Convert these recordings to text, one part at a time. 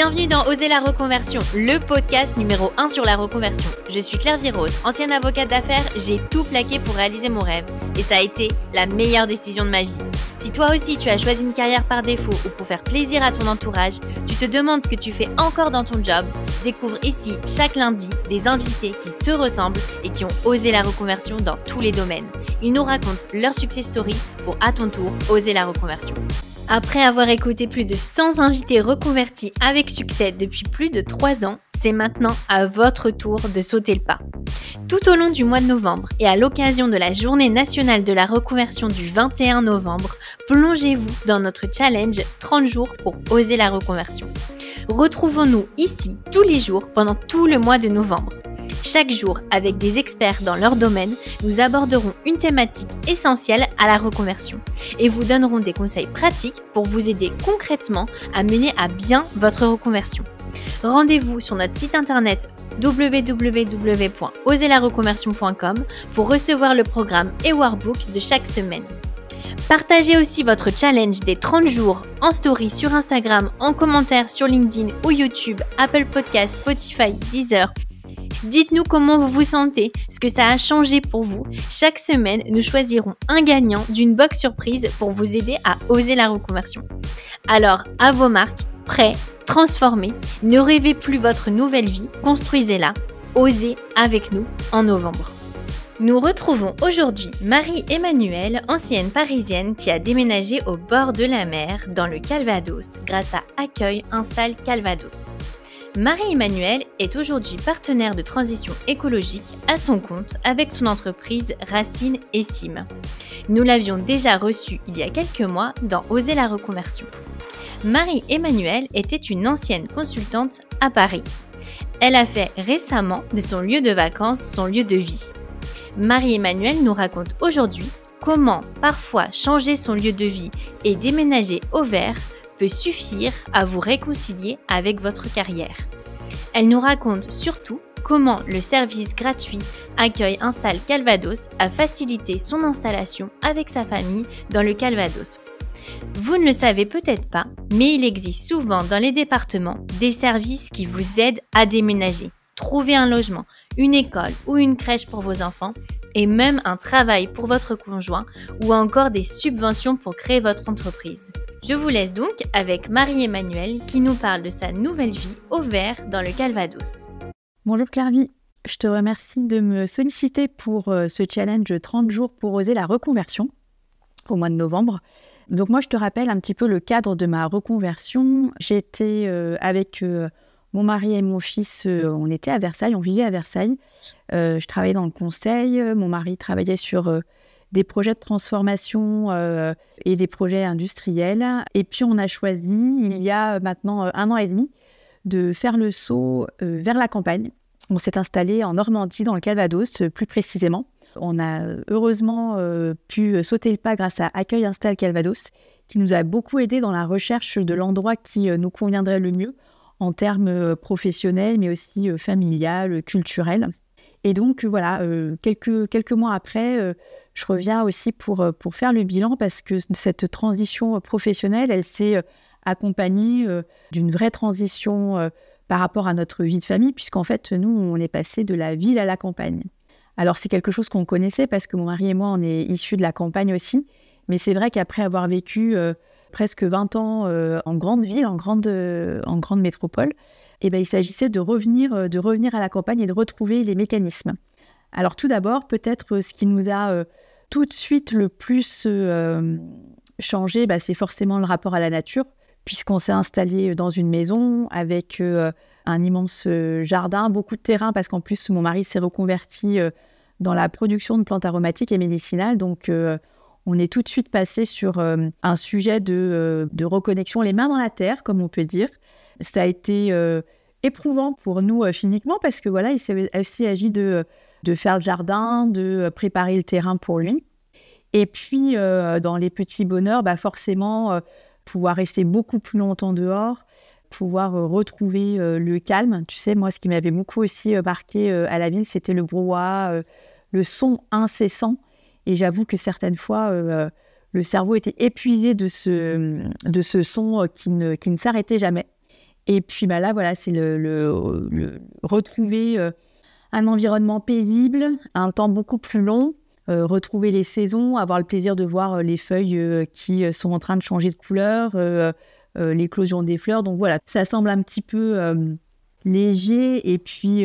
Bienvenue dans Oser la reconversion, le podcast numéro 1 sur la reconversion. Je suis Claire Virose, ancienne avocate d'affaires, j'ai tout plaqué pour réaliser mon rêve. Et ça a été la meilleure décision de ma vie. Si toi aussi tu as choisi une carrière par défaut ou pour faire plaisir à ton entourage, tu te demandes ce que tu fais encore dans ton job, découvre ici chaque lundi des invités qui te ressemblent et qui ont osé la reconversion dans tous les domaines. Ils nous racontent leur success story pour à ton tour oser la reconversion. Après avoir écouté plus de 100 invités reconvertis avec succès depuis plus de 3 ans, c'est maintenant à votre tour de sauter le pas. Tout au long du mois de novembre et à l'occasion de la Journée nationale de la reconversion du 21 novembre, plongez-vous dans notre challenge 30 jours pour oser la reconversion. Retrouvons-nous ici tous les jours pendant tout le mois de novembre. Chaque jour, avec des experts dans leur domaine, nous aborderons une thématique essentielle à la reconversion et vous donnerons des conseils pratiques pour vous aider concrètement à mener à bien votre reconversion. Rendez-vous sur notre site internet www.oserlareconversion.com pour recevoir le programme et workbook de chaque semaine. Partagez aussi votre challenge des 30 jours en story sur Instagram, en commentaire sur LinkedIn ou YouTube, Apple Podcasts, Spotify, Deezer. Dites-nous comment vous vous sentez, ce que ça a changé pour vous. Chaque semaine, nous choisirons un gagnant d'une box surprise pour vous aider à oser la reconversion. Alors, à vos marques, prêts, transformez, ne rêvez plus votre nouvelle vie, construisez-la, osez avec nous en novembre. Nous retrouvons aujourd'hui Marie-Emmanuelle, ancienne parisienne qui a déménagé au bord de la mer dans le Calvados grâce à Accueil Installe Calvados. Marie-Emmanuelle est aujourd'hui partenaire de transition écologique à son compte avec son entreprise Racine et Sim. Nous l'avions déjà reçue il y a quelques mois dans Oser la reconversion. Marie-Emmanuelle était une ancienne consultante à Paris. Elle a fait récemment de son lieu de vacances son lieu de vie. Marie-Emmanuelle nous raconte aujourd'hui comment parfois changer son lieu de vie et déménager au vert peut suffire à vous réconcilier avec votre carrière. Elle nous raconte surtout comment le service gratuit Accueil Installe Calvados a facilité son installation avec sa famille dans le Calvados. Vous ne le savez peut-être pas, mais il existe souvent dans les départements des services qui vous aident à déménager, trouver un logement, une école ou une crèche pour vos enfants, et même un travail pour votre conjoint ou encore des subventions pour créer votre entreprise. Je vous laisse donc avec Marie-Emmanuelle qui nous parle de sa nouvelle vie au vert dans le Calvados. Bonjour Clairvy, je te remercie de me solliciter pour ce challenge 30 jours pour oser la reconversion au mois de novembre. Donc moi je te rappelle un petit peu le cadre de ma reconversion. J'étais avec mon mari et mon fils, on était à Versailles, on vivait à Versailles. Je travaillais dans le conseil, mon mari travaillait sur des projets de transformation et des projets industriels. Et puis on a choisi, il y a maintenant 1 an et demi, de faire le saut vers la campagne. On s'est installé en Normandie, dans le Calvados, plus précisément. On a heureusement pu sauter le pas grâce à Accueil Installe Calvados, qui nous a beaucoup aidé dans la recherche de l'endroit qui nous conviendrait le mieux, en termes professionnels, mais aussi familial, culturel. Et donc, voilà, quelques mois après, je reviens aussi pour faire le bilan parce que cette transition professionnelle, elle s'est accompagnée d'une vraie transition par rapport à notre vie de famille, puisqu'en fait, nous, on est passé de la ville à la campagne. Alors, c'est quelque chose qu'on connaissait parce que mon mari et moi, on est issus de la campagne aussi. Mais c'est vrai qu'après avoir vécu presque 20 ans en grande ville, en grande métropole, eh ben, il s'agissait de revenir à la campagne et de retrouver les mécanismes. Alors tout d'abord, peut-être ce qui nous a tout de suite le plus changé, c'est forcément le rapport à la nature, puisqu'on s'est installé dans une maison avec un immense jardin, beaucoup de terrain, parce qu'en plus mon mari s'est reconverti dans la production de plantes aromatiques et médicinales, donc on est tout de suite passé sur un sujet de reconnexion, les mains dans la terre, comme on peut dire. Ça a été éprouvant pour nous physiquement parce que voilà, il s'est aussi agi de faire le jardin, de préparer le terrain pour lui. Et puis, dans les petits bonheurs, forcément, pouvoir rester beaucoup plus longtemps dehors, pouvoir retrouver le calme. Tu sais, moi, ce qui m'avait beaucoup aussi marqué à la ville, c'était le brouhaha, le son incessant. Et j'avoue que certaines fois, le cerveau était épuisé de ce son qui ne s'arrêtait jamais. Et puis là, voilà, c'est retrouver un environnement paisible, un temps beaucoup plus long, retrouver les saisons, avoir le plaisir de voir les feuilles qui sont en train de changer de couleur, l'éclosion des fleurs. Donc voilà, ça semble un petit peu léger et puis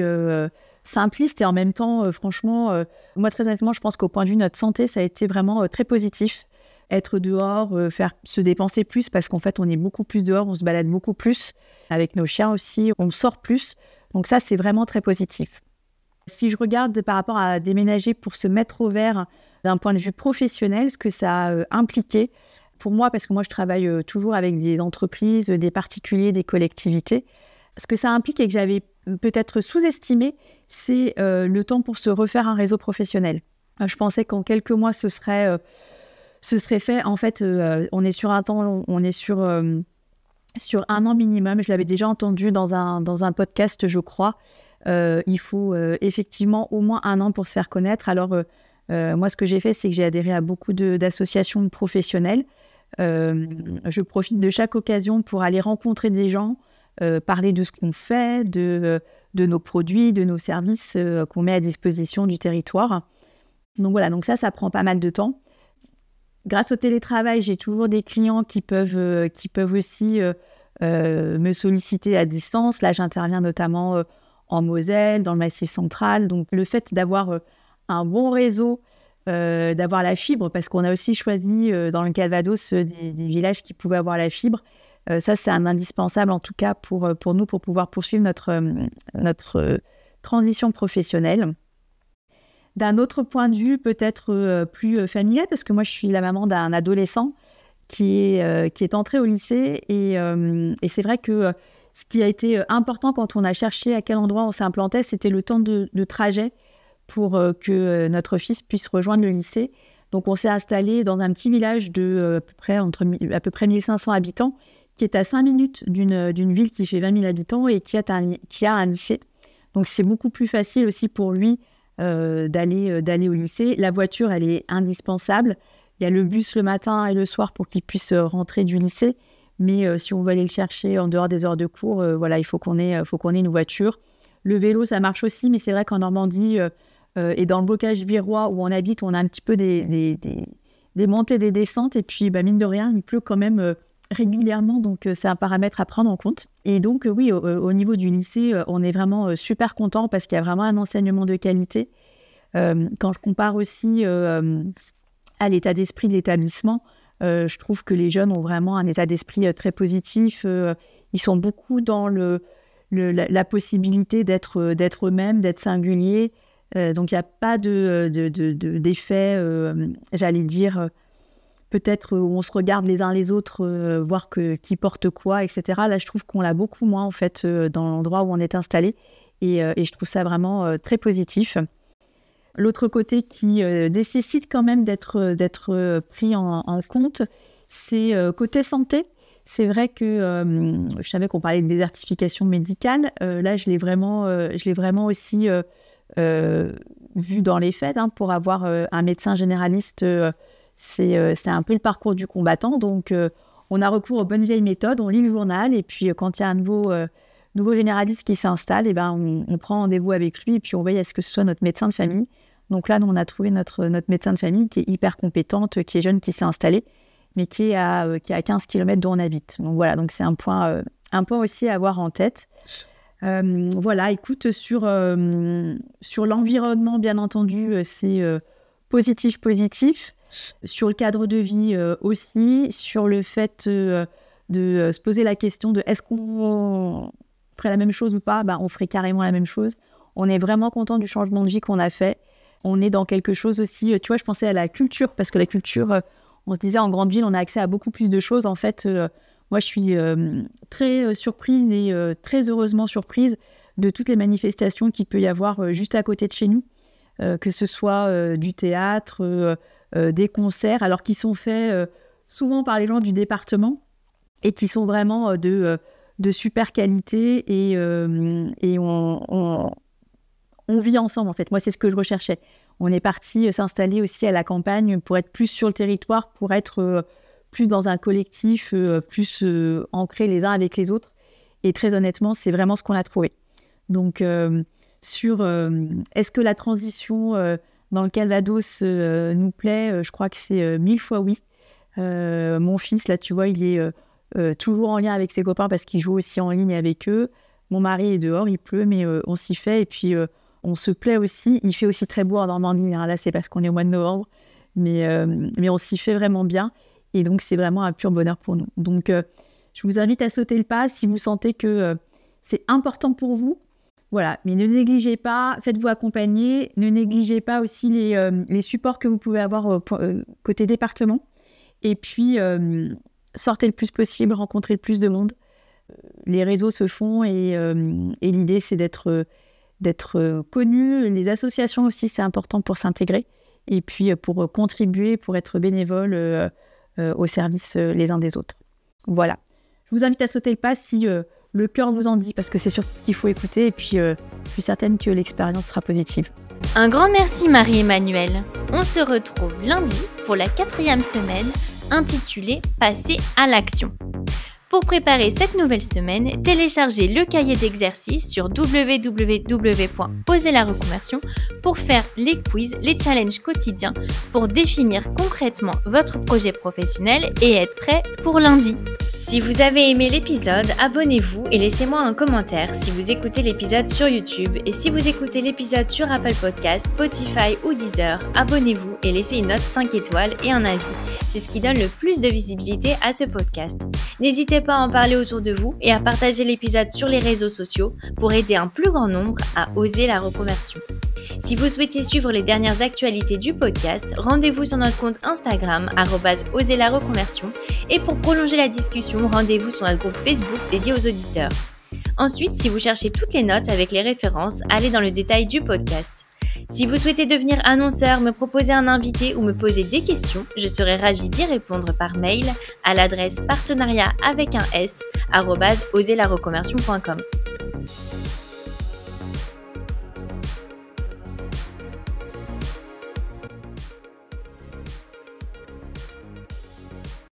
simpliste et en même temps, franchement, moi très honnêtement, je pense qu'au point de vue de notre santé, ça a été vraiment très positif. Être dehors, se dépenser plus parce qu'en fait, on est beaucoup plus dehors, on se balade beaucoup plus avec nos chiens aussi, on sort plus. Donc ça, c'est vraiment très positif. Si je regarde par rapport à déménager pour se mettre au vert d'un point de vue professionnel, ce que ça a impliqué pour moi, parce que moi, je travaille toujours avec des entreprises, des particuliers, des collectivités, ce que ça implique et que j'avais peut-être sous-estimé, c'est le temps pour se refaire un réseau professionnel. Je pensais qu'en quelques mois, ce serait fait. En fait, on est sur un temps, on est sur un an minimum. Je l'avais déjà entendu dans un podcast, je crois. Il faut effectivement au moins un an pour se faire connaître. Alors, moi, ce que j'ai fait, c'est que j'ai adhéré à beaucoup d'associations professionnelles. Je profite de chaque occasion pour aller rencontrer des gens, parler de ce qu'on fait, de nos produits, de nos services qu'on met à disposition du territoire. Donc voilà, donc ça prend pas mal de temps. Grâce au télétravail, j'ai toujours des clients qui peuvent aussi me solliciter à distance. Là, j'interviens notamment en Moselle, dans le Massif central. Donc, le fait d'avoir un bon réseau, d'avoir la fibre, parce qu'on a aussi choisi dans le Calvados des villages qui pouvaient avoir la fibre. Ça, c'est un indispensable, en tout cas, pour nous, pour pouvoir poursuivre notre transition professionnelle. D'un autre point de vue, peut-être plus familial, parce que moi, je suis la maman d'un adolescent qui est entré au lycée. Et c'est vrai que ce qui a été important quand on a cherché à quel endroit on s'implantait, c'était le temps de trajet pour que notre fils puisse rejoindre le lycée. Donc, on s'est installé dans un petit village de à peu près 1500 habitants, qui est à 5 minutes d'une ville qui fait 20 000 habitants et qui a un lycée. Donc, c'est beaucoup plus facile aussi pour lui d'aller au lycée. La voiture, elle est indispensable. Il y a le bus le matin et le soir pour qu'il puisse rentrer du lycée. Mais si on veut aller le chercher en dehors des heures de cours, il faut qu'on ait une voiture. Le vélo, ça marche aussi, mais c'est vrai qu'en Normandie et dans le bocage virois où on habite, on a un petit peu des montées, des descentes. Et puis, mine de rien, il pleut quand même régulièrement. Donc, c'est un paramètre à prendre en compte. Et donc, oui, au niveau du lycée, on est vraiment super content parce qu'il y a vraiment un enseignement de qualité. Quand je compare aussi à l'état d'esprit de l'établissement, je trouve que les jeunes ont vraiment un état d'esprit très positif. Ils sont beaucoup dans la possibilité d'être eux-mêmes, d'être singuliers. Donc, il n'y a pas d'effet, j'allais dire, peut-être où on se regarde les uns les autres, voir qui porte quoi, etc. Là, je trouve qu'on l'a beaucoup moins, en fait, dans l'endroit où on est installé. Et je trouve ça vraiment très positif. L'autre côté qui nécessite quand même d'être pris en compte, c'est côté santé. C'est vrai que je savais qu'on parlait de désertification médicale. Là, je l'ai vraiment aussi vu dans les faits. Pour avoir un médecin généraliste, c'est un peu le parcours du combattant. Donc, on a recours aux bonnes vieilles méthodes. On lit le journal et puis quand il y a un nouveau généraliste qui s'installe, on prend rendez-vous avec lui et puis on veille à ce que ce soit notre médecin de famille. Donc là, nous, on a trouvé notre médecin de famille qui est hyper compétente, qui est jeune, qui s'est installée, mais qui est à 15 km d'où on habite. Donc voilà, donc c'est un point aussi à avoir en tête. Voilà, écoute, sur l'environnement, bien entendu, c'est positif. Sur le cadre de vie aussi, sur le fait de se poser la question de est-ce qu'on ferait la même chose ou pas, on ferait carrément la même chose. On est vraiment content du changement de vie qu'on a fait. On est dans quelque chose aussi, tu vois, je pensais à la culture, parce que la culture, on se disait en grande ville, on a accès à beaucoup plus de choses. En fait, moi, je suis très surprise et très heureusement surprise de toutes les manifestations qu'il peut y avoir juste à côté de chez nous, que ce soit du théâtre, des concerts, alors qui sont faits souvent par les gens du département et qui sont vraiment de super qualité et on vit ensemble, en fait. Moi, c'est ce que je recherchais. On est parti s'installer aussi à la campagne pour être plus sur le territoire, pour être plus dans un collectif, plus ancrés les uns avec les autres. Et très honnêtement, c'est vraiment ce qu'on a trouvé. Donc, est-ce que la transition dans le Calvados nous plaît, je crois que c'est 1000 fois oui. Mon fils, là, tu vois, il est toujours en lien avec ses copains parce qu'il joue aussi en ligne avec eux. Mon mari est dehors, il pleut, mais on s'y fait. Et puis, on se plaît aussi. Il fait aussi très beau en Normandie. Hein. Là, c'est parce qu'on est au mois de novembre. Mais on s'y fait vraiment bien. Et donc, c'est vraiment un pur bonheur pour nous. Donc, je vous invite à sauter le pas si vous sentez que c'est important pour vous. Voilà, mais ne négligez pas, faites-vous accompagner. Ne négligez pas aussi les supports que vous pouvez avoir côté département. Et puis, sortez le plus possible, rencontrez le plus de monde. Les réseaux se font et l'idée, c'est d'être connu. Les associations aussi, c'est important pour s'intégrer. Et puis, pour contribuer, pour être bénévole au service les uns des autres. Voilà. Je vous invite à sauter le pas si le cœur vous en dit, parce que c'est surtout ce qu'il faut écouter. Et puis, je suis certaine que l'expérience sera positive. Un grand merci Marie-Emmanuelle. On se retrouve lundi pour la 4e semaine intitulée « Passer à l'action ». Pour préparer cette nouvelle semaine, téléchargez le cahier d'exercices sur www.oserlareconversion pour faire les quiz, les challenges quotidiens pour définir concrètement votre projet professionnel et être prêt pour lundi. Si vous avez aimé l'épisode, abonnez-vous et laissez-moi un commentaire si vous écoutez l'épisode sur YouTube, et si vous écoutez l'épisode sur Apple Podcasts, Spotify ou Deezer, abonnez-vous et laissez une note 5 étoiles et un avis. C'est ce qui donne le plus de visibilité à ce podcast. N'hésitez pas à en parler autour de vous et à partager l'épisode sur les réseaux sociaux pour aider un plus grand nombre à oser la reconversion. Si vous souhaitez suivre les dernières actualités du podcast, rendez-vous sur notre compte Instagram @oserlareconversion, et pour prolonger la discussion, rendez-vous sur notre groupe Facebook dédié aux auditeurs. Ensuite, si vous cherchez toutes les notes avec les références, allez dans le détail du podcast. Si vous souhaitez devenir annonceur, me proposer un invité ou me poser des questions, je serai ravie d'y répondre par mail à l'adresse partenariat@oserlareconversion.com.